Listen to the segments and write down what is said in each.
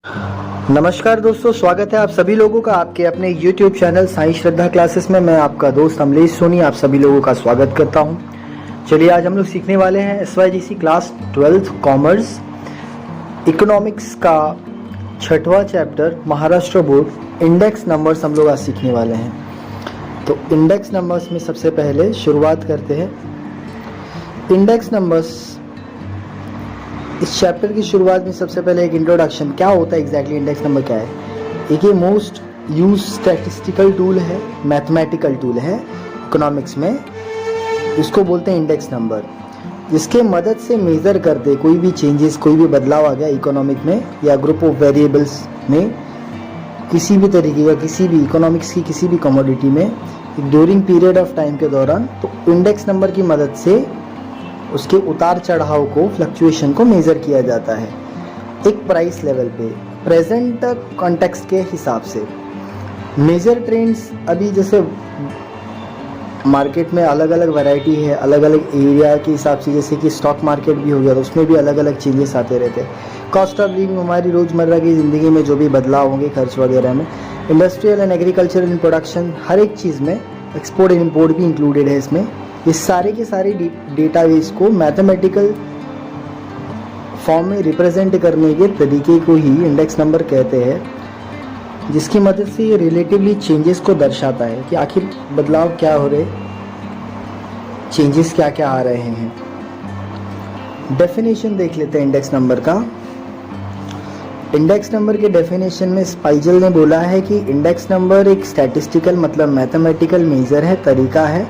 नमस्कार दोस्तों, स्वागत है आप सभी लोगों का आपके अपने YouTube चैनल साईं श्रद्धा क्लासेस में। मैं आपका दोस्त अमलेश सोनी आप सभी लोगों का स्वागत करता हूं। चलिए आज हम लोग सीखने वाले हैं SYGC class 12th commerce economics का 6वां chapter Maharashtra board index numbers हम लोग आज सीखने वाले हैं। तो इंडेक्स नंबर्स में सबसे पहले शुरुआत करते हैं। इंडेक्स नंबर्स इस चैप्टर की शुरुआत में सबसे पहले एक इंट्रोडक्शन, क्या होता है एग्जैक्टली इंडेक्स नंबर क्या है। एक ये मोस्ट यूज स्टैटिस्टिकल टूल है, मैथमेटिकल टूल है इकोनॉमिक्स में, इसको बोलते हैं इंडेक्स नंबर, जिसके मदद से मेज़र करते कोई भी चेंजेस, कोई भी बदलाव आ गया इकोनॉमिक में या ग्रुप ऑफ वेरिएबल्स में, किसी भी तरीके का, किसी भी इकोनॉमिक्स की किसी भी कमोडिटी में ड्यूरिंग पीरियड ऑफ टाइम के दौरान, तो इंडेक्स नंबर की मदद से उसके उतार चढ़ाव को, फ्लक्चुएशन को मेज़र किया जाता है एक प्राइस लेवल पे, प्रेजेंट कॉन्टेक्स्ट के हिसाब से। मेजर ट्रेंड्स अभी जैसे मार्केट में अलग अलग वैरायटी है, अलग अलग एरिया के हिसाब से, जैसे कि स्टॉक मार्केट भी हो गया तो उसमें भी अलग अलग चेंजेस आते रहते हैं। कॉस्ट ऑफ लिविंग, हमारी रोज़मर्रा की ज़िंदगी में जो भी बदलाव होंगे खर्च वगैरह में, industrial and agricultural in production, हर एक चीज़ में एक्सपोर्ट एंड इम्पोर्ट भी इंक्लूडेड है इसमें। ये सारे के सारे डेटाबेस को मैथमेटिकल फॉर्म में रिप्रेजेंट करने के तरीके को ही इंडेक्स नंबर कहते हैं, जिसकी मदद से ये रिलेटिवली चेंजेस को दर्शाता है कि आखिर बदलाव क्या हो रहे, चेंजेस क्या क्या आ रहे हैं। डेफिनेशन देख लेते हैं इंडेक्स नंबर का। इंडेक्स नंबर के डेफिनेशन में स्पाइजल ने बोला है कि इंडेक्स नंबर एक स्टैटिस्टिकल मतलब मैथमेटिकल मेजर है, तरीका है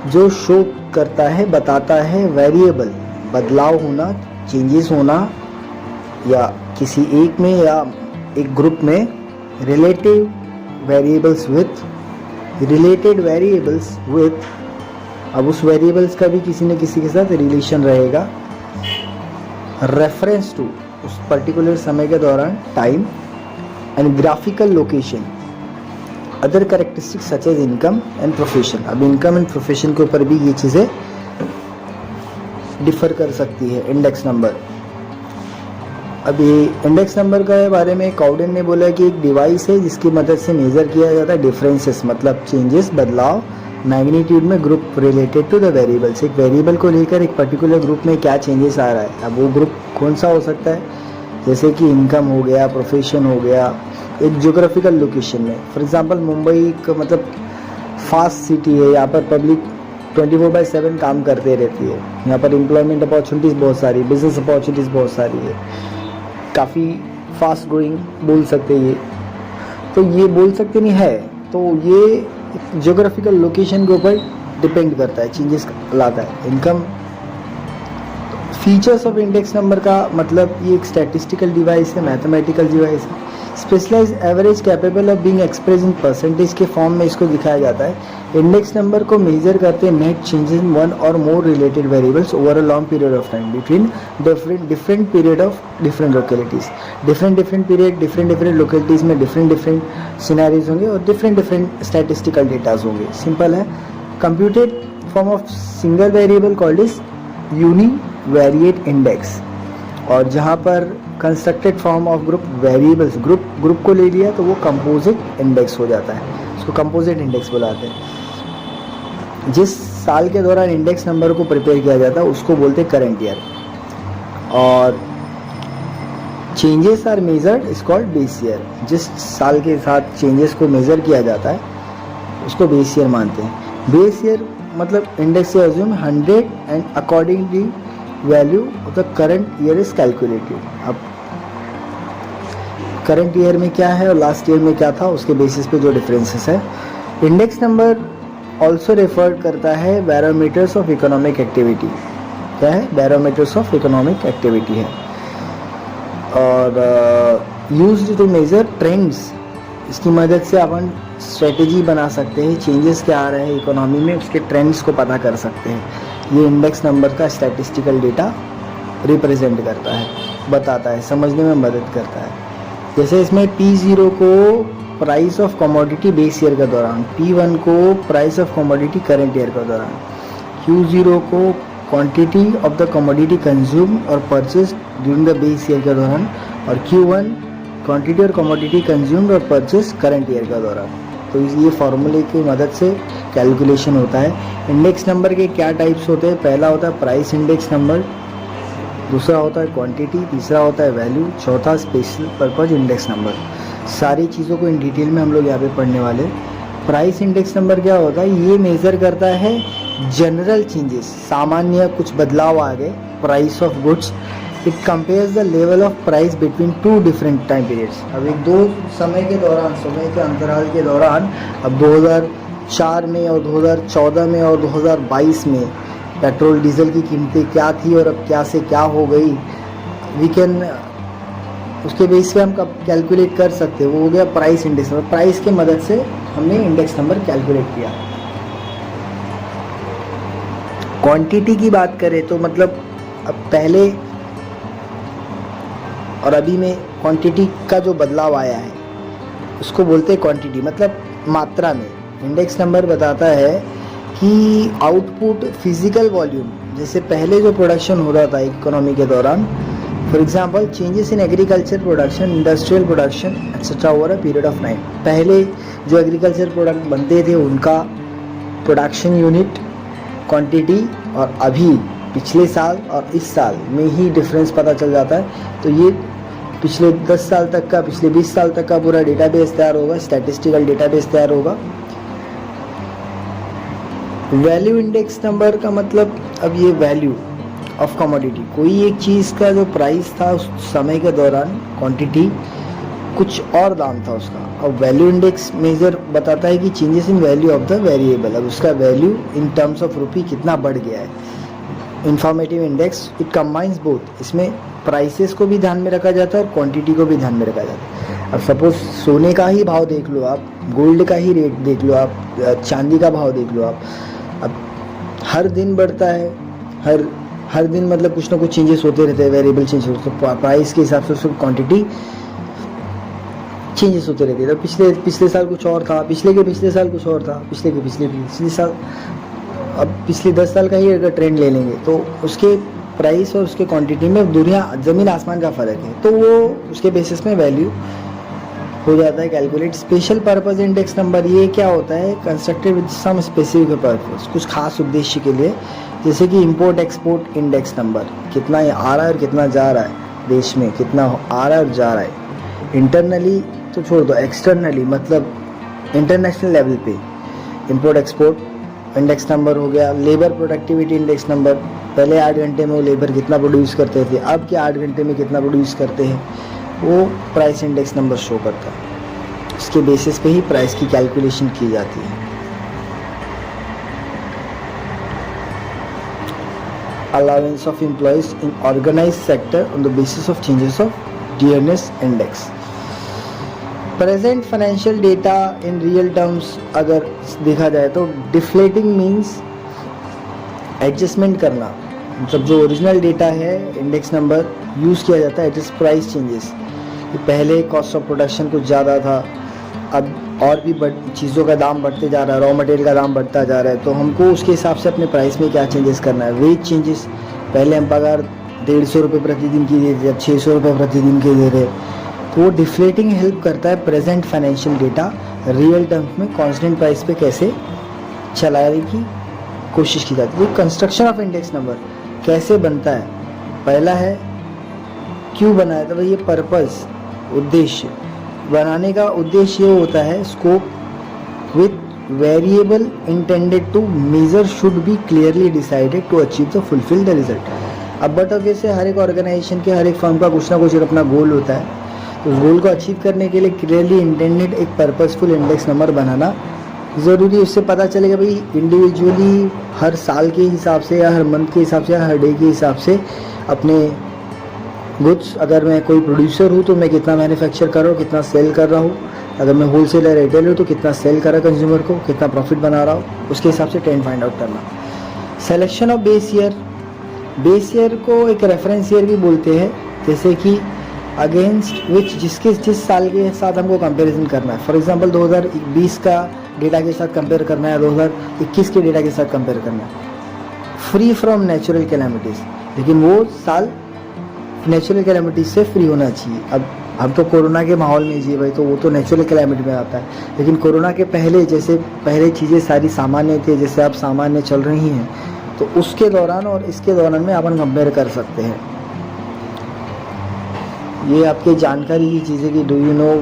जो शो करता है, बताता है वेरिएबल बदलाव होना, चेंजेस होना, या किसी एक में या एक ग्रुप में रिलेटेड वेरिएबल्स विथ अब उस वेरिएबल्स का भी किसी न किसी के साथ रिलेशन रहेगा, रेफरेंस टू उस पर्टिकुलर समय के दौरान, time and graphical location, other characteristics such as income and profession. अब इनकम एंड प्रोफेशन के ऊपर भी ये चीज़ें डिफर कर सकती है इंडेक्स नंबर। अब ये इंडेक्स नंबर के बारे में काउडेन ने बोला कि एक डिवाइस है जिसकी मदद से मेज़र किया जाता है डिफरेंसेस, मतलब चेंजेस, बदलाव, मैग्नीट्यूड में group related to the variables. एक वेरिएबल को लेकर एक पर्टिकुलर ग्रुप में क्या चेंजेस आ रहा है। अब वो ग्रुप कौन सा हो सकता है, जैसे कि इनकम हो गया, प्रोफेशन हो गया, एक ज्योग्राफिकल लोकेशन में। फॉर एग्जांपल मुंबई का मतलब फास्ट सिटी है, यहाँ पर पब्लिक 24/7 काम करते रहती है, यहाँ पर एम्प्लॉयमेंट अपॉर्चुनिटीज़ बहुत सारी, बिजनेस अपॉर्चुनिटीज़ बहुत सारी है, काफ़ी फास्ट ग्रोइंग बोल सकते ये, तो ये बोल सकते नहीं है, तो ये ज्योग्राफिकल लोकेशन के ऊपर डिपेंड करता है, चेंजेस लाता है। Income features of index number का मतलब ये एक स्टैटिस्टिकल डिवाइस है, मैथमेटिकल डिवाइस है, specialise average capable of being express in percentage के फॉर्म में इसको दिखाया जाता है। इंडेक्स नंबर को मेजर करते हैं नेट चेंजेस इन वन और more related variables over a long period of time between different period of different localities. Different period, different localities में डिफरेंट सिनेरियोज होंगे और डिफरेंट स्टैटिस्टिकल डेटाज होंगे। Simple है। Computed form of single variable called is univariate index, और जहाँ पर constructed form of group variables, group को ले लिया तो वो कंपोजिट इंडेक्स हो जाता है, उसको कंपोजिट इंडेक्स बुलाते हैं। जिस साल के दौरान इंडेक्स नंबर को प्रिपेयर किया जाता है उसको बोलते हैं करंट ईयर, और changes are measured is called base year. जिस साल के साथ चेंजेस को मेजर किया जाता है उसको बेस ईयर मानते हैं। बेस ईयर मतलब इंडेक्स से assume 100 and accordingly value of the current year is calculated. अब करंट ईयर में क्या है और लास्ट ईयर में क्या था, उसके बेसिस पे जो डिफरेंसेस है। इंडेक्स नंबर ऑल्सो रेफर करता है बैरोमीटर्स ऑफ इकोनॉमिक एक्टिविटी। क्या है? बैरोमीटर्स ऑफ इकोनॉमिक एक्टिविटी है, और यूज्ड टू मेजर ट्रेंड्स। इसकी मदद से अपन स्ट्रेटेजी बना सकते हैं, चेंजेस क्या आ रहे हैं इकोनॉमी में उसके ट्रेंड्स को पता कर सकते हैं। ये इंडेक्स नंबर का स्टैटिस्टिकल डेटा रिप्रेजेंट करता है, बताता है, समझने में मदद करता है। जैसे इसमें P0 को price of commodity base year के दौरान, P1 को price of commodity current year के दौरान, Q0 को quantity of the commodity consume और purchase during the base year के दौरान, और Q1 क्वांटिटी और कमोडिटी कंज्यूम्ड और परचेस करंट ईयर का दौरान। तो ये फॉर्मूले की मदद से कैलकुलेशन होता है। इंडेक्स नंबर के क्या टाइप्स होते हैं? पहला होता है प्राइस इंडेक्स नंबर, दूसरा होता है क्वांटिटी, तीसरा होता है वैल्यू, चौथा स्पेशल पर्पज इंडेक्स नंबर। सारी चीज़ों को इन डिटेल में हम लोग यहाँ पे पढ़ने वाले। प्राइस इंडेक्स नंबर क्या होता है? ये मेज़र करता है जनरल चेंजेस, सामान्य कुछ बदलाव आ गए price of goods. It compares the level of price between two different time periods. अब एक दो समय के दौरान, समय के अंतराल के दौरान, अब 2004 में और 2014 में और 2022 में पेट्रोल डीजल की कीमतें क्या थी और अब क्या से क्या हो गई, वी कैन उसके बेस पे हम कब कैलकुलेट कर सकते हैं। वो हो गया प्राइस इंडेक्स नंबर। प्राइस की मदद से हमने इंडेक्स नंबर कैलकुलेट किया। क्वांटिटी की बात करें तो मतलब अब पहले और अभी में क्वांटिटी का जो बदलाव आया है उसको बोलते हैं क्वांटिटी, मतलब मात्रा में। इंडेक्स नंबर बताता है कि आउटपुट फिजिकल वॉल्यूम, जैसे पहले जो प्रोडक्शन हो रहा था इकोनॉमी के दौरान, for example changes in agriculture production, industrial production etcetera over a period of time. पहले जो एग्रीकल्चर प्रोडक्ट बनते थे उनका प्रोडक्शन यूनिट, क्वांटिटी, और अभी पिछले साल और इस साल में ही डिफरेंस पता चल जाता है। तो ये पिछले 10 साल तक का, पिछले 20 साल तक का पूरा डेटाबेस तैयार होगा, स्टैटिस्टिकल डेटाबेस तैयार होगा। वैल्यू इंडेक्स नंबर का मतलब, अब ये वैल्यू ऑफ कमोडिटी, कोई एक चीज़ का जो प्राइस था उस समय के दौरान, क्वांटिटी कुछ और दाम था उसका। अब वैल्यू इंडेक्स मेजर बताता है कि changes in value of the variable, अब उसका value in terms of rupee कितना बढ़ गया है। Informative index, it combines both, इसमें प्राइसेस को भी ध्यान में रखा जाता है और क्वांटिटी को भी ध्यान में रखा जाता है। अब सपोज सोने का ही भाव देख लो आप, गोल्ड का ही रेट देख लो आप, चांदी का भाव देख लो आप। अब हर दिन बढ़ता है, हर दिन मतलब कुछ ना कुछ चेंजेस होते रहते हैं, वेरिएबल चेंज होते हैं, तो प्राइस के हिसाब से उसकी क्वांटिटी चेंजेस होते रहते हैं। तो पिछले साल कुछ और था, पिछले साल कुछ और था, पिछले साल, अब पिछले 10 साल का ही अगर ट्रेंड ले लेंगे तो उसके प्राइस और उसके क्वांटिटी में दुनिया ज़मीन आसमान का फ़र्क है। तो वो उसके बेसिस में वैल्यू हो जाता है calculate. Special purpose index number, ये क्या होता है? Constructed with some specific purpose, कुछ खास उद्देश्य के लिए, जैसे कि इंपोर्ट एक्सपोर्ट इंडेक्स नंबर, कितना ये आ रहा है और कितना जा रहा है, देश में कितना आ रहा है और जा रहा है। इंटरनली तो छोड़ दो, एक्सटर्नली मतलब इंटरनेशनल लेवल पे इंपोर्ट एक्सपोर्ट इंडेक्स नंबर हो गया। लेबर प्रोडक्टिविटी इंडेक्स नंबर, पहले 8 घंटे में वो लेबर कितना प्रोड्यूस करते थे, अब के 8 घंटे में कितना प्रोड्यूस करते हैं, वो प्राइस इंडेक्स नंबर शो करता है। उसके बेसिस पे ही प्राइस की कैलकुलेशन की जाती है। Allowance of employees in organised sector on the basis of changes of dearness index. Present financial data in real terms अगर देखा जाए तो डिफ्लेटिंग मीन्स एडजस्टमेंट करना, मतलब जो ओरिजिनल डेटा है इंडेक्स नंबर यूज़ किया जाता है एडजस्ट प्राइस चेंजेस। पहले कॉस्ट ऑफ प्रोडक्शन कुछ ज़्यादा था, अब और भी चीज़ों का दाम बढ़ते जा रहा है, रॉ मटेरियल का दाम बढ़ता जा रहा है, तो हमको उसके हिसाब से अपने प्राइस में क्या चेंजेस करना है। वेज चेंजेस, पहले हम पगार 150 रुपये प्रतिदिन की दे थे, अब 600 रुपये प्रतिदिन के दे रहे, तो वो डिफ्लेटिंग हेल्प करता है present financial data real terms में कांस्टेंट प्राइस पे कैसे चलाने की कोशिश की जाती है। कंस्ट्रक्शन ऑफ इंडेक्स नंबर कैसे बनता है? पहला है क्यों बनाया था, ये पर्पस, उद्देश्य। बनाने का उद्देश्य ये होता है scope with variable intended to measure should be clearly decided to achieve the fulfil the result. अब बट ऑब्वियसली हर एक ऑर्गेनाइजेशन के, हर एक फर्म का कुछ ना कुछ अपना गोल होता है, तो उस गोल को अचीव करने के लिए क्लियरली इंटेंडेड एक पर्पसफुल इंडेक्स नंबर बनाना ज़रूरी है। उससे पता चलेगा भाई इंडिविजुअली हर साल के हिसाब से या हर मंथ के हिसाब से या हर डे के हिसाब से अपने गुड्स, अगर मैं कोई प्रोड्यूसर हूँ तो मैं कितना मैन्युफैक्चर कर रहा हूँ, कितना सेल कर रहा हूँ, अगर मैं होलसेलर रिटेलर हूँ तो कितना सेल कर रहा है कंज्यूमर को, कितना प्रॉफिट बना रहा हूँ, उसके हिसाब से ट्रेंड फाइंड आउट करना। Selection of base year, base year को एक रेफरेंस ईयर भी बोलते हैं, जैसे कि अगेंस्ट विच जिस साल के साथ हमको कंपैरिजन करना है। फॉर एग्जांपल 2020 का डेटा के साथ कंपेयर करना है, 2021 के डेटा के साथ कंपेयर करना है, फ्री फ्रॉम नेचुरल कैलेमिटीज़, लेकिन वो साल नेचुरल कैलेमिटीज से फ्री होना चाहिए। अब हम तो कोरोना के माहौल में जिए भाई, तो वो तो नेचुरल क्लाइमेट में आता है। लेकिन कोरोना के पहले जैसे पहले चीज़ें सारी सामान्य थी, जैसे अब सामान्य चल रही हैं, तो उसके दौरान और इसके दौरान में अपन कंपेयर कर सकते हैं। ये आपके जानकारी की चीज़ें कि डू यू नो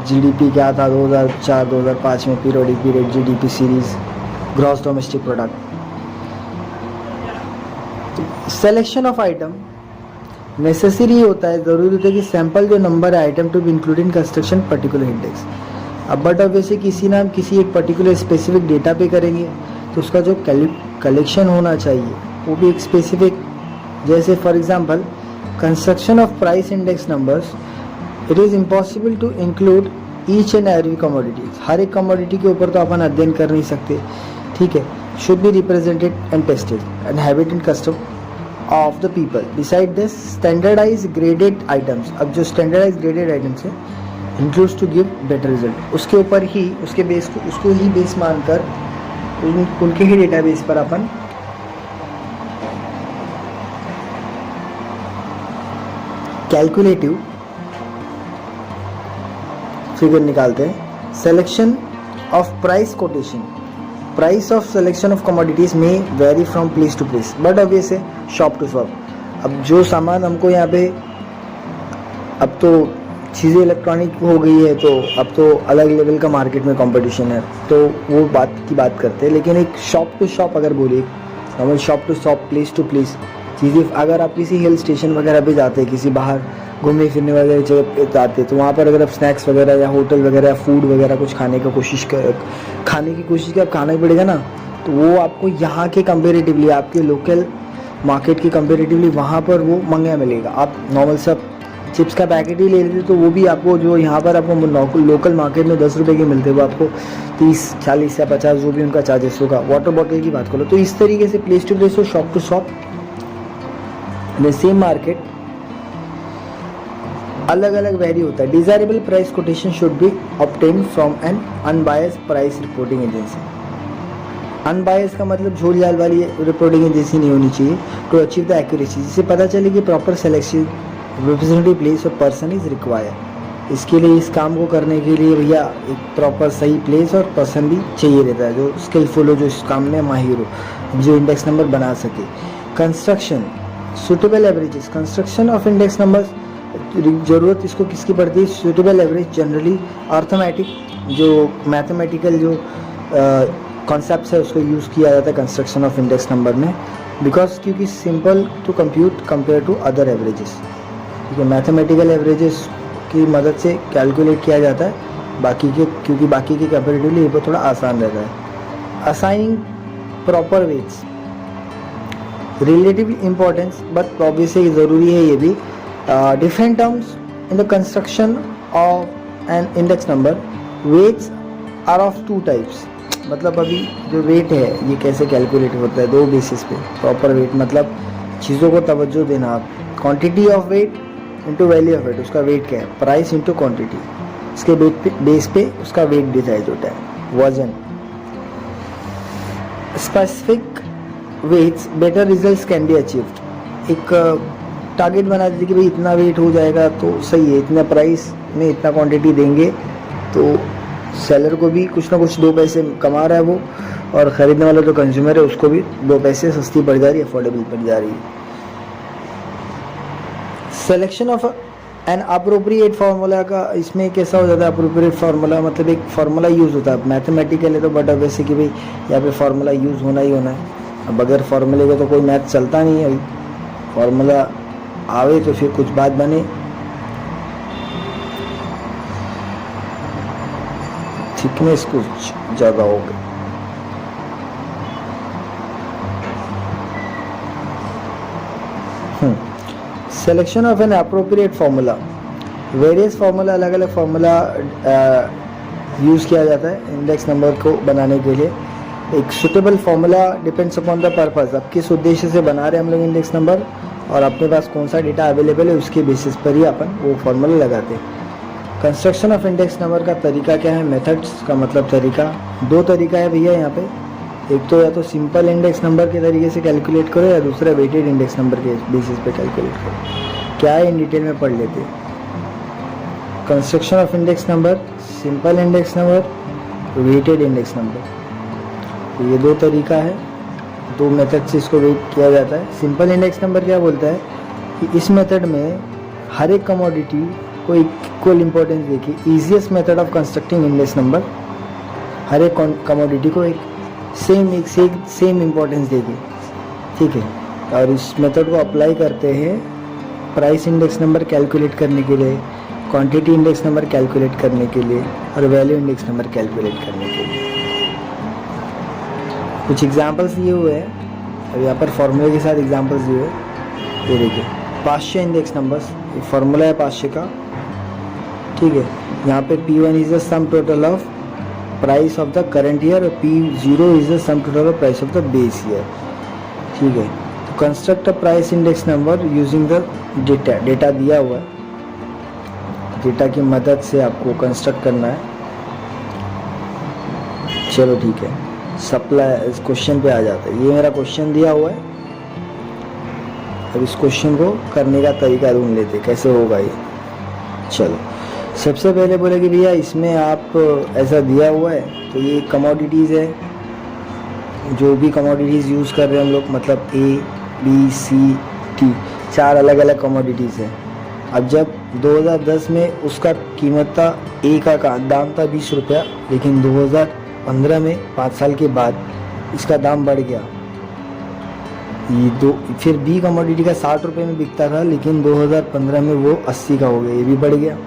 जीडीपी क्या था 2004-2005 में, periodic period GDP series, gross domestic product. Selection of item necessary होता है, ज़रूरी होता है कि सैंपल जो नंबर है item to be include in construction particular index. अब बट अब वैसे किसी ना हम किसी एक पर्टिकुलर स्पेसिफिक डेटा पे करेंगे तो उसका जो कलेक्शन होना चाहिए वो भी एक स्पेसिफिक, जैसे for example construction of price index numbers, it is impossible to include each and every commodities. हर एक कमोडिटी के ऊपर तो अपन अध्ययन कर नहीं सकते, ठीक है। Should be represented and tested and habit and custom of the people. Beside this, standardized graded items, अब जो standardized graded items है includes to give better result, उसके ऊपर ही उसके बेस को उसको ही बेस मानकर उनके ही डेटाबेस पर अपन कैलकुलेटिव फिगर निकालते हैं। Selection of price quotation, price of selection of commodities में vary from place to place, but obvious है शॉप टू शॉप। अब जो सामान हमको यहाँ पे, अब तो चीज़ें इलेक्ट्रॉनिक हो गई है, तो अब तो अलग लेवल का मार्केट में कंपटीशन है, तो वो बात की बात करते हैं। लेकिन एक शॉप टू शॉप अगर बोले, normal shop to shop, place to place चीज़ें, अगर आप किसी हिल स्टेशन वगैरह पे जाते हैं, किसी बाहर घूमने फिरने वगैरह जगह पे जाते हैं, तो वहाँ पर अगर आप स्नैक्स वगैरह या होटल वगैरह या फूड वगैरह कुछ खाने की कोशिश आप खाना ही पड़ेगा ना, तो वो आपको यहाँ के कंपेरेटिवली, आपके लोकल मार्केट के कंपेरेटिवली वहाँ पर वो महंगा मिलेगा। आप नॉर्मल सब चिप्स का पैकेट ही ले लेते तो वो भी आपको, जो यहाँ पर आपको लोकल मार्केट में 10 रुपये के मिलते हैं, वो आपको 30, 40 या 50 जो भी उनका चार्जेस होगा। वाटर बॉटल की बात करो तो इस तरीके से प्लेस टू प्लेस और shop to shop the same market अलग अलग वेरी होता है। Desirable price quotation should be obtain from an unbiased price reporting agency. Unbiased का मतलब झोल झाल वाली रिपोर्टिंग एजेंसी नहीं होनी चाहिए टू अचीव द एक्यूरेसी, जिससे पता चले कि प्रॉपर सिलेक्शन रिप्रेजेंटेटिव प्लेस और पर्सन इज रिक्वायर्ड। इसके लिए, इस काम को करने के लिए भैया एक प्रॉपर सही प्लेस और पर्सन भी चाहिए रहता है, जो स्किलफुल हो, जो इस काम में माहिर हो, जो इंडेक्स नंबर बना सके। Construction suitable averages, construction of index numbers, ज़रूरत इसको किसकी पड़ती है? सुटेबल एवरेज, जनरली अर्थमेटिक, जो मैथमेटिकल जो कॉन्सेप्ट है उसको यूज़ किया जाता है कंस्ट्रक्शन ऑफ इंडेक्स नंबर में, बिकॉज क्योंकि simple to compute compare to other averages. ठीक है, मैथमेटिकल एवरेजेस की मदद से कैलकुलेट किया जाता है बाकी के, क्योंकि बाकी के कंपेरेटिवली ये थोड़ा आसान रहता है। Assigning proper weights, relative importance, but obviously ज़रूरी है ये भी। Different terms in the construction of an index number, weights are of 2 types. मतलब अभी जो वेट है ये कैसे कैलकुलेट होता है? 2 बेसिस पे। प्रॉपर वेट मतलब चीज़ों को तवज्जो देना आप, quantity of weight into value of weight, उसका वेट क्या है? प्राइस इंटू क्वांटिटी, इसके बेस पे उसका वेट डिसाइड होता है। वजन, specific weights better results can be achieved. एक टारगेट बना दीजिए कि भाई इतना वेट हो जाएगा तो सही है, इतना प्राइस में इतना क्वांटिटी देंगे तो सेलर को भी कुछ ना कुछ 2 पैसे कमा रहा है वो, और ख़रीदने वाला जो कंज्यूमर है उसको भी 2 पैसे सस्ती पड़ जा रही है, अफोर्डेबल पड़ जा रही है। Selection of an appropriate formula का, इसमें कैसा हो जाता है? अप्रोप्रिएट फार्मूला मतलब एक फार्मूला यूज़ होता है, मैथमेटिकल है तो बट वैसे कि भाई यहाँ पे फार्मूला यूज़ होना ही होना है। अब बगैर फार्मूले के तो कोई मैथ चलता नहीं है, फार्मूला आवे तो फिर कुछ बात बने। थिकनेस कुछ ज़्यादा हो गई। Selection of an appropriate formula, various formula, अलग अलग फार्मूला यूज़ किया जाता है इंडेक्स नंबर को बनाने के लिए। एक suitable formula depends upon the purpose, अब किस उद्देश्य से बना रहे हैं हम लोग इंडेक्स नंबर, और अपने पास कौन सा डेटा अवेलेबल है उसके बेसिस पर ही अपन वो फार्मूला लगाते हैं। कंस्ट्रक्शन ऑफ इंडेक्स नंबर का तरीका क्या है? मेथड्स का मतलब तरीका, 2 तरीका है भैया यहाँ पे। एक तो या तो सिंपल इंडेक्स नंबर के तरीके से कैलकुलेट करो, या दूसरा वेटेड इंडेक्स नंबर के बेसिस पे कैलकुलेट करो। क्या है इन डिटेल में पढ़ लेते हैं। Construction of index number, simple index number, weighted index number. तो ये दो तरीका है, दो मेथड से इसको वेट किया जाता है। सिंपल इंडेक्स नंबर क्या बोलता है कि इस मेथड में हर एक कमोडिटी को इक्वल इंपॉर्टेंस देके easiest method of constructing index number, हर एक कमोडिटी को एक सेम इंपॉर्टेंस देगी, ठीक है। और इस मेथड को अप्लाई करते हैं प्राइस इंडेक्स नंबर कैलकुलेट करने के लिए, क्वांटिटी इंडेक्स नंबर कैलकुलेट करने के लिए और वैल्यू इंडेक्स नंबर कैलकुलेट करने के लिए। कुछ एग्जांपल्स दिए हुए हैं, अब यहाँ पर फॉर्मूले के साथ एग्जांपल्स दिए हुए हैं। ये देखिए पाश्चे इंडेक्स नंबर्स, ये फार्मूला है पाश्चे का, ठीक है। यहाँ पे P1 is the sum total of price of the current year और P0 is the sum total of price of the base year, ठीक है। तो construct a price index number using the data दिया हुआ है, डेटा की मदद से आपको कंस्ट्रक्ट करना है। चलो ठीक है, सप्लाई इस क्वेश्चन पे आ जाता है। ये मेरा क्वेश्चन दिया हुआ है, अब इस क्वेश्चन को करने का तरीका ढूंढ लेते कैसे होगा ये। चलो सबसे पहले बोले कि भैया इसमें आप ऐसा दिया हुआ है तो ये कमोडिटीज़ है, जो भी कमोडिटीज़ यूज़ कर रहे हैं हम लोग, मतलब A B C T, 4 अलग अलग कमोडिटीज़ है। अब जब 2010 में उसका कीमत था A का दाम था 20 रुपया, लेकिन 2015 में 5 साल के बाद इसका दाम बढ़ गया। ये दो फिर B कमोडिटी का 60 रुपये में बिकता था, लेकिन 2015 में वो 80 का हो गया, ये भी बढ़ गया।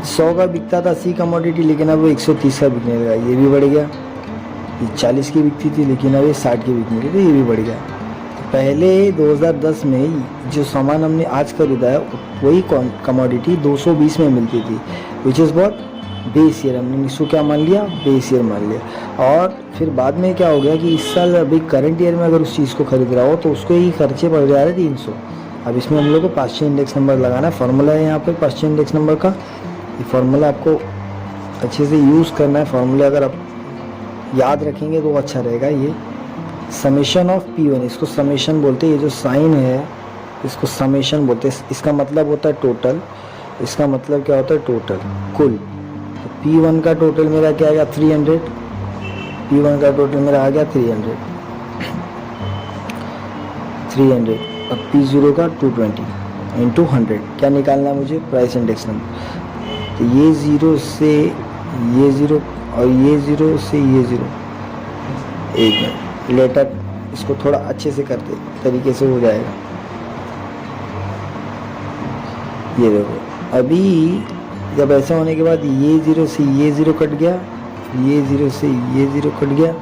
100 का बिकता था C कमोडिटी, लेकिन अब वो 130 का बिकने लगा, ये भी बढ़ गया। ये 40 की बिकती थी, लेकिन अब ये 60 की बिकने लगी, तो ये भी बढ़ गया। पहले 2010 में जो सामान हमने आज खरीदा है वही कमोडिटी 220 में मिलती थी, which is what base year, हमने इसको क्या मान लिया, बेस ईयर मान लिया। और फिर बाद में क्या हो गया कि इस साल अभी करंट ईयर में अगर उस चीज़ को खरीद रहा हो तो उसको ही खर्चे पड़ जा रहे 300। अब इसमें हम लोग को पाश्चे इंडेक्स नंबर लगाना है, फार्मूला है यहाँ पे पाश्चे इंडेक्स नंबर का। ये फार्मूला आपको अच्छे से यूज़ करना है। फार्मूला अगर आप याद रखेंगे तो अच्छा रहेगा। ये समेशन ऑफ P1, इसको समेशन बोलते हैं, ये जो साइन है इसको समेशन बोलते हैं। इसका मतलब होता है टोटल, इसका मतलब क्या होता है टोटल, कुल। तो P1 का टोटल मेरा क्या आ गया 300, P1 का टोटल मेरा आ गया 300 और P0 का 220 इंटू 100। क्या निकालना है मुझे, प्राइस इंडेक्स नंबर। तो ये 0 से ये 0 और ये 0 से ये 0। एक मिनट लेटर इसको थोड़ा अच्छे से करते तरीके से हो जाएगा। ये देखो अभी जब ऐसा होने के बाद ये 0 से ये 0 कट गया, ये 0 से ये 0 कट गया,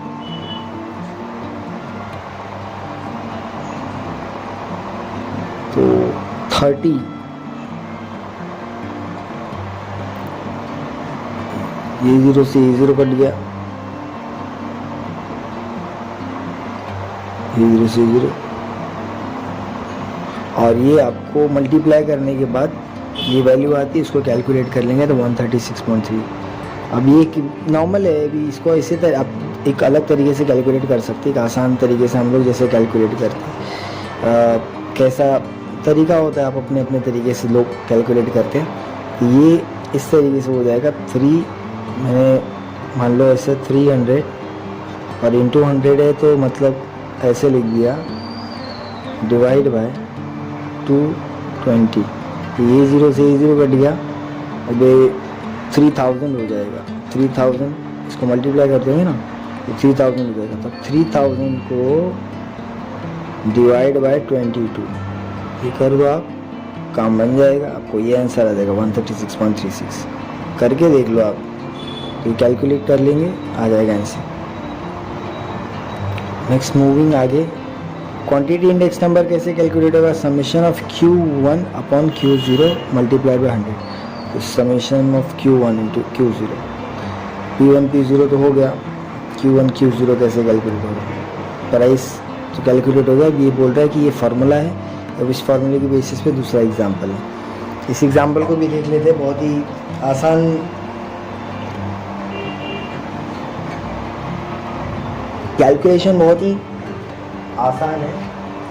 तो 30, ये 0 से ये 0 कट गया, ये 0 से 0, और ये आपको मल्टीप्लाई करने के बाद ये वैल्यू आती है, इसको कैलकुलेट कर लेंगे तो 136.3। अब ये नॉर्मल है, अभी इसको ऐसे आप एक अलग तरीके से कैलकुलेट कर सकते हैं, एक आसान तरीके से हम लोग जैसे कैलकुलेट करते हैं। कैसा तरीका होता है, आप अपने अपने तरीके से लोग कैलकुलेट करते हैं। ये इस तरीके से हो जाएगा 3, मैंने मान लो ऐसे 300 और इंटू 100 है, तो मतलब ऐसे लिख दिया डिवाइड बाय 220। ये 0 से ये 0 कट गया, अब ये 3000 हो जाएगा। 3000 इसको मल्टीप्लाई कर देंगे ना तो 3000 हो जाएगा। तो 3000 को डिवाइड बाय 22 ये कर दो आप, काम बन जाएगा। आपको ये आंसर आ जाएगा 136.36। करके देख लो आप, तो कैलकुलेट कर लेंगे, आ जाएगा आंसर। नेक्स्ट मूविंग आगे, क्वांटिटी इंडेक्स नंबर कैसे कैलकुलेट होगा, summation of Q1 upon Q0 multiply by 100। तो summation of Q1 into Q0, P1 P0 तो हो गया, Q1 Q0 कैसे कैलकुलेट होगा, प्राइस तो कैलकुलेट हो गया। ये बोल रहा है कि ये फार्मूला है, अब इस फार्मूले के बेसिस पे दूसरा एग्जाम्पल है। इस एग्जाम्पल को भी देख लेते हैं, बहुत ही आसान कैलकुलेशन, बहुत ही आसान है।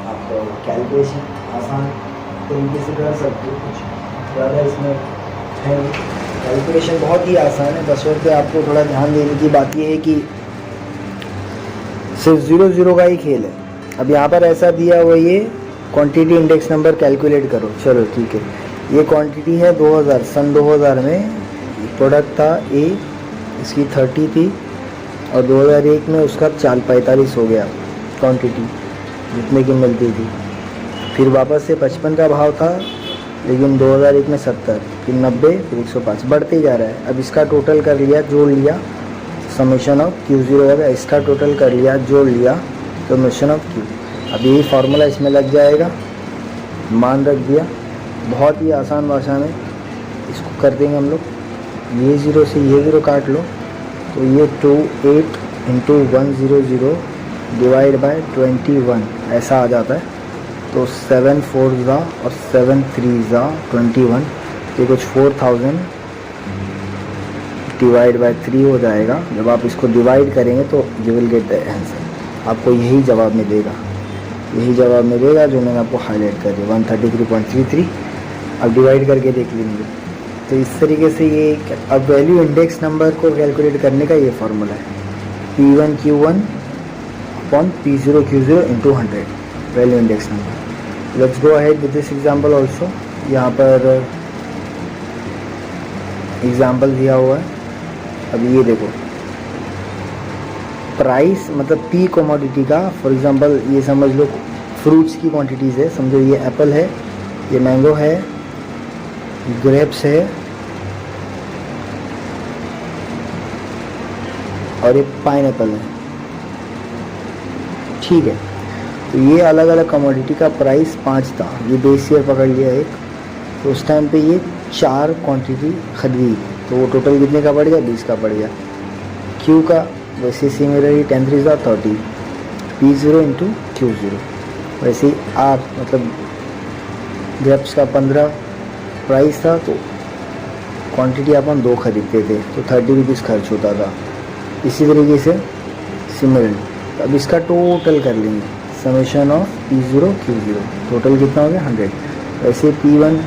आप कैलकुलेशन आसान तरीके से कर सकते हो, कुछ ज़्यादा इसमें कैलकुलेशन बहुत ही आसान है, बस और क्या आपको थोड़ा ध्यान देने की बात यह है कि सिर्फ 0 0 का ही खेल है। अब यहाँ पर ऐसा दिया हुआ ये क्वांटिटी इंडेक्स नंबर कैलकुलेट करो। चलो ठीक है, ये क्वांटिटी है 2000, सन 2000 में प्रोडक्ट था ए, इसकी 30 थी और 2001 में उसका 45 हो गया क्वांटिटी जितने की मिलती थी। फिर वापस से 55 का भाव था, लेकिन 2001 में 70, फिर 90, फिर 105 बढ़ते जा रहा है। अब इसका टोटल कर लिया, जोड़ लिया, समेशन ऑफ Q0 हो गया। इसका टोटल कर लिया, जोड़ लिया, समेशन ऑफ Q। अब यही फार्मूला इसमें लग जाएगा, मान रख दिया। बहुत ही आसान भाषा में इसको कर देंगे हम लोग। ये 0 से ये 0 काट लो तो ये 28 × 100 डिवाइड बाय 21 ऐसा आ जाता है। तो 7 4 और 7 3 21, ये कुछ 4000 डिवाइड बाय 3 हो जाएगा। जब आप इसको डिवाइड करेंगे तो you will get the answer, आपको यही जवाब मिलेगा, यही जवाब मिलेगा जो मैंने आपको हाईलाइट कर दिया, 133.33। अब डिवाइड करके देख लेंगे। तो इस तरीके से ये अब वैल्यू इंडेक्स नंबर को कैलकुलेट करने का ये फार्मूला है, P1 Q1 upon P0 Q0 × 100 value index number. Let's go ahead with this example also. यहाँ पर एग्जांपल दिया हुआ है। अब ये देखो, प्राइस मतलब P कमोडिटी का, फॉर एग्जांपल ये समझ लो फ्रूट्स की क्वांटिटीज़ है। समझो ये एप्पल है, ये मैंगो है, ग्रेप्स है और ये पाइनएप्पल है। ठीक है, तो ये अलग अलग कमोडिटी का प्राइस 5 था। ये बेस ईयर पकड़ लिया एक, तो उस टाइम पे ये 4 क्वांटिटी खरीदी, तो वो टोटल कितने का पड़ गया, 20 का पड़ गया। Q का वैसे सिमिलरली 10 3 30, P0 × Q0। वैसे R मतलब ग्रेप्स का 15 प्राइस था, तो क्वांटिटी अपन 2 खरीदते थे, तो 30 रुपीज़ खर्च होता था। इसी तरीके से सिमिलरली अब इसका टोटल कर लेंगे, summation of P0 Q0, total कितना हो गया 100। वैसे P1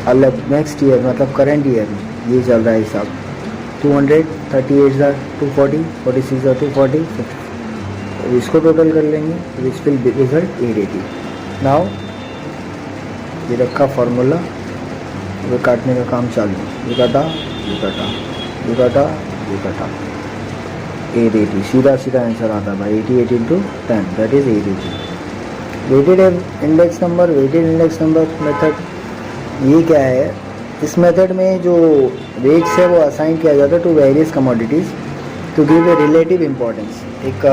अलग नेक्स्ट ईयर मतलब करंट ईयर में ये चल रहा है हिसाब, 200, 38 240, 46 240, 50। इसको टोटल कर लेंगे, विच विल रिजल्ट 880। नाउ ये रखा फार्मूला, ये काटने का काम चालू, ये काटा, ये काटा, ये काटा, ये काटा, 880 सीधा सीधा आंसर आता है भाई। 88 × 10 that is 880। Weighted index number, weighted index number method ये क्या है, इस मेथड में जो रेट्स है वो असाइन किया जाता है to various commodities to give a relative importance. एक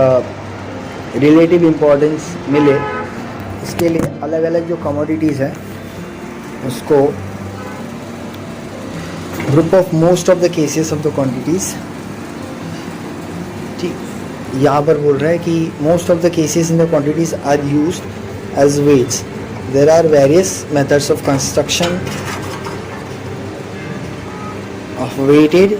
रिलेटिव इम्पोर्टेंस मिले, इसके लिए अलग अलग जो कमोडिटीज़ है उसको group of most of the cases of the quantities, ठीक, यहाँ पर बोल रहा है कि most of the cases in the quantities are used as weights. There are various methods of construction of weighted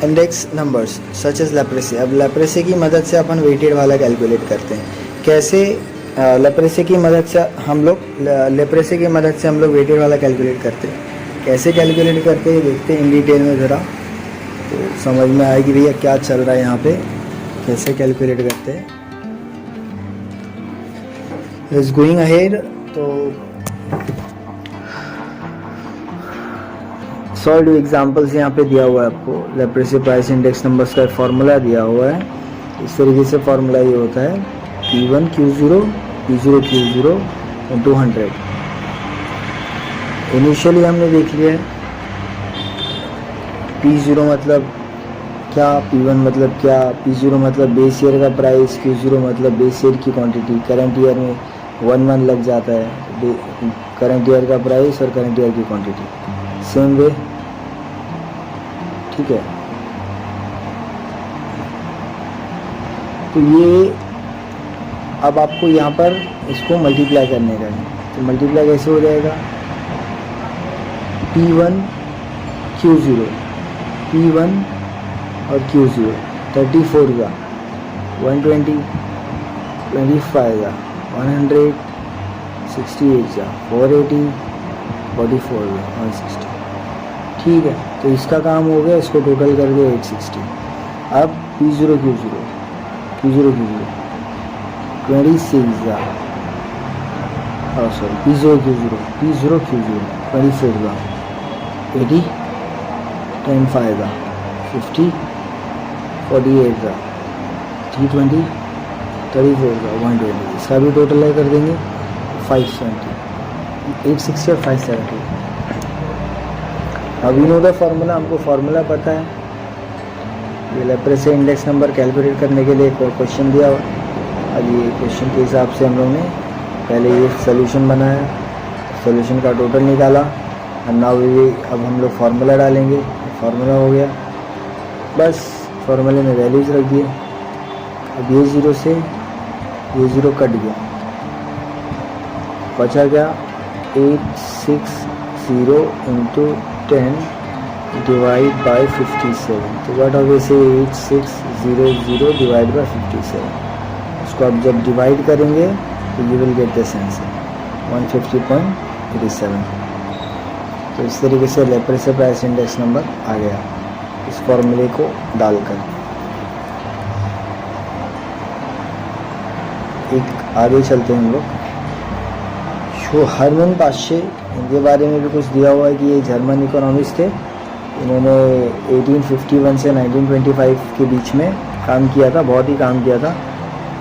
index numbers such as Laspeyres. अब Laspeyres की मदद से अपन वेटेड वाला कैलकुलेट करते हैं। कैसे लेप्रेसे की मदद से हम लोग वेटेड वाला कैलकुलेट करते हैं। कैसे कैलकुलेट करते हैं देखते हैं इन डिटेल में ज़रा, तो समझ में आएगी भैया क्या चल रहा है यहाँ पे, कैसे कैलकुलेट करते हैं। इज गोइंग अहेड, तो सॉल्व एग्जांपल्स यहाँ पे दिया हुआ है आपको। लेप्रेसे प्राइस इंडेक्स नंबर्स का फार्मूला दिया हुआ है। इस तरीके से फार्मूला ये होता है, P1 Q0 P0 Q0 × 100। Initially हमने देख लिया है P0 मतलब क्या, P1 मतलब क्या, P0 मतलब बेस ईयर का प्राइस, Q0 मतलब बेस ईयर की क्वांटिटी। करंट ईयर में 1 लग जाता है, करंट ईयर का प्राइस और करंट ईयर की क्वांटिटी सेम वे, ठीक है। तो ये अब आपको यहाँ पर इसको मल्टीप्लाई करने का है, तो मल्टीप्लाई कैसे हो जाएगा, P1 Q0, P1 और Q0, 34 का 120, 25 का 100, 68 का 480, 44 160। ठीक है, तो इसका काम हो गया, इसको टोटल कर दिया 860। अब P0 Q0 P0 Q0 26 sorry P0 Q0 P0 Q0 26 80 10 5 50 48 320 34 120। इसका भी टोटल है कर देंगे 520 860 और 570। अब यू नो द फार्मूला, हमको फार्मूला पता है। ये लेप्रेस से इंडेक्स नंबर कैलकुलेट करने के लिए एक और क्वेश्चन दिया हुआ। अब ये क्वेश्चन के हिसाब से हम लोग ने पहले ये सोल्यूशन बनाया, सोल्यूशन का टोटल निकाला, और नाउ ये अब हम लोग फार्मूला डालेंगे। फार्मूला हो गया, बस फार्मूले में वैल्यूज रख दिए। अब ये 0 से ये 0 कट गया, बचा क्या 860 इंटू 10 डिवाइड बाई 57। तो व्हाट ऑफ से 8600 डिवाइड बाई 57। उसको अब जब डिवाइड करेंगे तो you will get this answer 150.87। तो इस तरीके से लेप्रेस प्राइस इंडेक्स नंबर आ गया इस फॉर्मूले को डालकर। एक आगे चलते हैं हम लोग। शो हरमन पाशे, इनके बारे में भी कुछ दिया हुआ है कि ये जर्मन इकोनॉमिस्ट थे। इन्होंने 1851 से 1925 के बीच में काम किया था, बहुत ही काम किया था।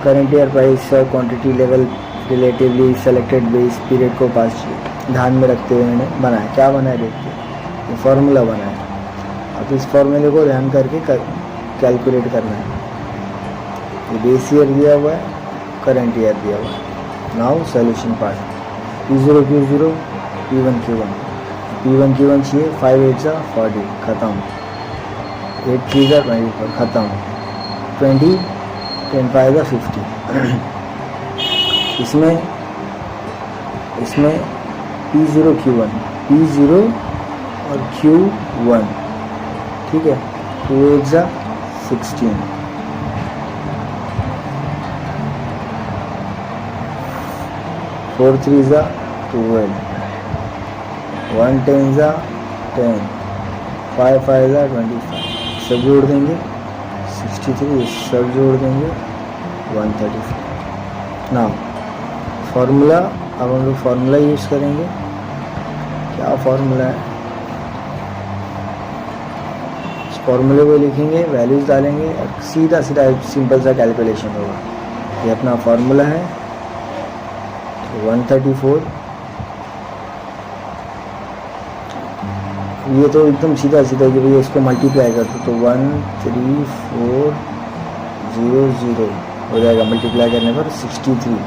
करंट ईयर प्राइस और quantity level relatively selected base period को पास ध्यान में रखते हुए इन्होंने बनाया। क्या बनाया देखते, ये फार्मूला बनाया। अब इस फार्मूले को ध्यान करके कैलकुलेट करना है। ये बेस ईयर दिया हुआ है, करंट ईयर दिया हुआ है। Now solution part P0 Q0 P1 Q1 P1 Q1 चाहिए। 5 8 40 ख़त्म, 8 3 24 ख़त्म, 20 10 5 50। इसमें P0 Q1 P0 और Q1, ठीक है। 2 8 16, 4 3 12, 1 10 10, 5 5 25। सब जोड़ देंगे 63, सब जोड़ देंगे 134। नाउ फार्मूला, अब हम लोग फार्मूला यूज़ करेंगे। क्या फार्मूला है, इस फार्मूले को लिखेंगे, वैल्यूज़ डालेंगे, सीधा सीधा सिंपल सा कैलकुलेशन होगा। ये अपना फार्मूला है 134। ये तो एकदम सीधा सीधा कि भैया इसको मल्टीप्लाई कर दो तो 13400 हो जाएगा। मल्टीप्लाई करने पर 63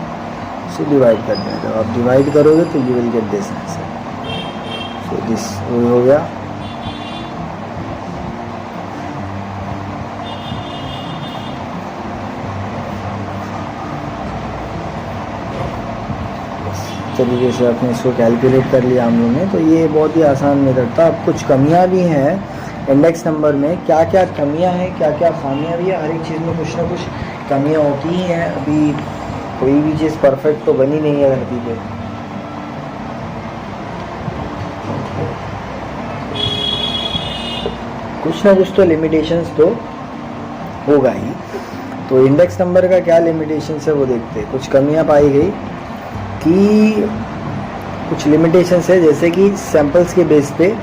से डिवाइड कर दें। जब आप डिवाइड करोगे तो you will get this answer. So this हो गया। तरीके से आपने इसको कैलकुलेट कर लिया हम लोग ने। तो ये बहुत ही आसान मेथड था। अब कुछ कमियां भी हैं इंडेक्स नंबर में। क्या क्या कमियां हैं, क्या क्या खामियां भी है, हर एक चीज़ में कुछ ना कुछ कमियां होती ही हैं। अभी कोई भी चीज़ परफेक्ट तो बनी नहीं है धरती पे। कुछ ना कुछ तो लिमिटेशंस तो होगा ही। तो इंडेक्स नंबर का क्या लिमिटेशंस है वो देखते हैं। कुछ कमियां पाई गई कि कुछ लिमिटेशंस है, जैसे कि सैंपल्स के बेस पे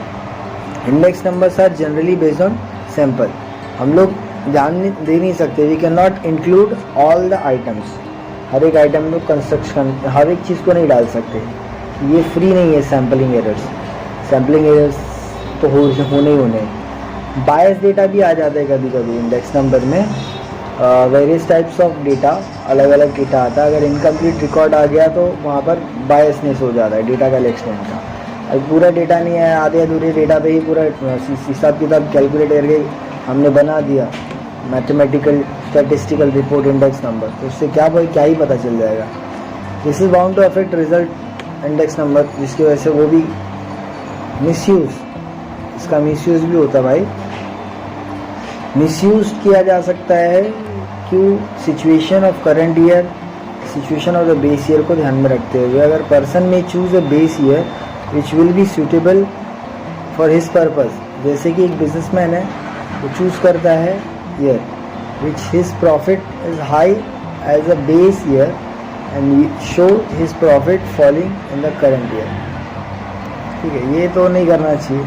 index numbers are generally based on sample. हम लोग ध्यान दे नहीं सकते, we can not include all the items. हर एक आइटम में कंस्ट्रक्शन, हर एक चीज़ को नहीं डाल सकते। ये फ्री नहीं है सैम्पलिंग एरर्स। सैम्पलिंग एरर्स तो होने ही होने। बायस डेटा भी आ जाता है कभी कभी इंडेक्स नंबर में। वेरियस टाइप्स ऑफ डेटा, अलग अलग डेटा आता है। अगर इनकम्प्लीट रिकॉर्ड आ गया तो वहाँ पर बायसनेस हो जाता है डेटा कलेक्शन का। अब पूरा डेटा नहीं आया, आधे अधूरे डेटा पे ही पूरा हिसाब किताब कैलकुलेट करके हमने बना दिया mathematical statistical report index number, तो उससे क्या ही पता चल जाएगा। This is bound to affect result index number, जिसकी वजह से वो भी मिसयूज़, इसका मिसयूज़ भी होता है भाई। मिसयूज किया जा सकता है क्यों? Situation of current year, situation of the base year को ध्यान में रखते हुए। अगर person may choose a base year which will be suitable for his purpose. जैसे कि एक बिजनेसमैन है वो चूज़ करता है year which his profit is high as a base year and show his profit falling in the current year. ठीक है, ये तो नहीं करना चाहिए,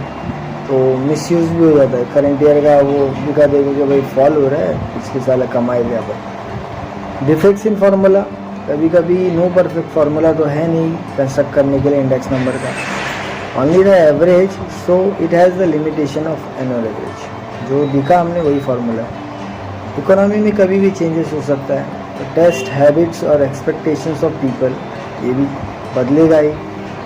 तो मिसयूज़ भी हो जाता है। करंट ईयर का वो दिखा देगा कि भाई फॉल हो रहा है, पिछले साल कमाई लिया पर। डिफेक्ट्स इन फार्मूला, कभी कभी नो परफेक्ट फार्मूला तो है नहीं कंस्ट्रक्ट करने के लिए इंडेक्स नंबर का। Only the average, so it has the limitation of annual average. जो दिखा हमने वही फार्मूला है। इकोनॉमी में कभी भी चेंजेस हो सकता है, तो टेस्ट हैबिट्स और एक्सपेक्टेशंस ऑफ पीपल, ये भी बदलेगा ही।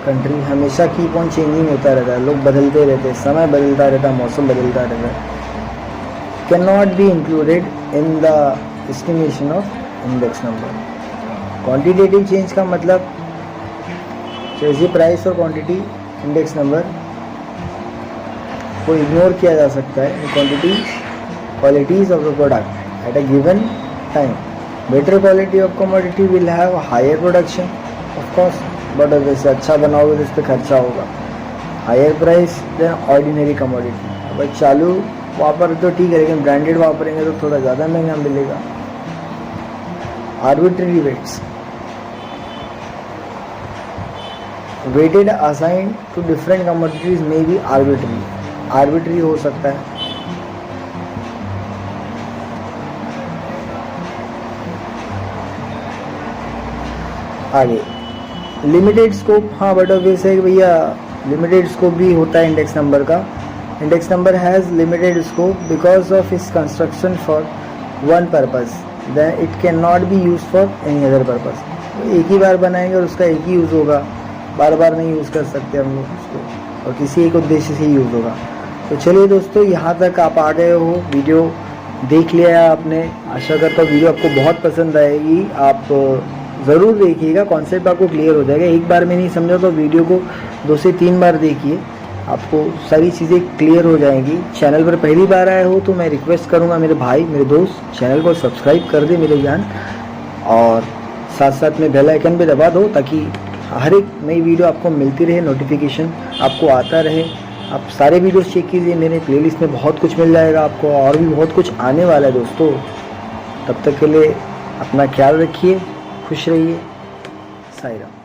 कंट्री हमेशा कीप ऑन चेंजिंग होता रहता है, लोग बदलते रहते हैं, समय बदलता रहता है, मौसम बदलता रहता है। Can not be included in the estimation of index number. Quantitative change का मतलब जैसे प्राइस और क्वांटिटी इंडेक्स नंबर को इग्नोर किया जा सकता है। Quantity qualities of the product at a given time. Better quality of commodity will have higher production of course, but जैसे अच्छा बनाओगे तो इस पर खर्चा होगा। Higher price than ordinary commodity. अब चालू वापर तो ठीक है, लेकिन ब्रांडेड वापरेंगे तो थोड़ा ज़्यादा महंगा मिलेगा। Arbitrary weights, weighted assign to different commodities में भी आर्बिट्री हो सकता है। आगे लिमिटेड स्कोप, हाँ बट ऑब्वियस है कि भैया लिमिटेड स्कोप भी होता है इंडेक्स नंबर का। Index number has limited scope because of its construction for one purpose, then it can not be use for any other purpose. तो एक ही बार बनाएंगे और उसका एक ही यूज़ होगा, बार बार नहीं यूज़ कर सकते हम लोग उसको, और किसी एक उद्देश्य से ही यूज़ होगा। तो चलिए दोस्तों, यहाँ तक आप आ गए हो, वीडियो देख लिया आपने। आशा करता हूँ वीडियो आपको बहुत पसंद आएगी। आप ज़रूर देखिएगा, कॉन्सेप्ट आपको क्लियर हो जाएगा। एक बार में नहीं समझा तो वीडियो को 2 से 3 बार देखिए, आपको सारी चीज़ें क्लियर हो जाएंगी। चैनल पर पहली बार आए हो तो मैं रिक्वेस्ट करूंगा मेरे भाई मेरे दोस्त चैनल को सब्सक्राइब कर दे मेरे जान, और साथ साथ में बेल आइकन भी दबा दो ताकि हर एक नई वीडियो आपको मिलती रहे, नोटिफिकेशन आपको आता रहे। आप सारे वीडियोस चेक कीजिए, मेरे प्लेलिस्ट में बहुत कुछ मिल जाएगा आपको, और भी बहुत कुछ आने वाला है दोस्तों। तब तक के लिए अपना ख्याल रखिए, खुश रहिए, साईं राम।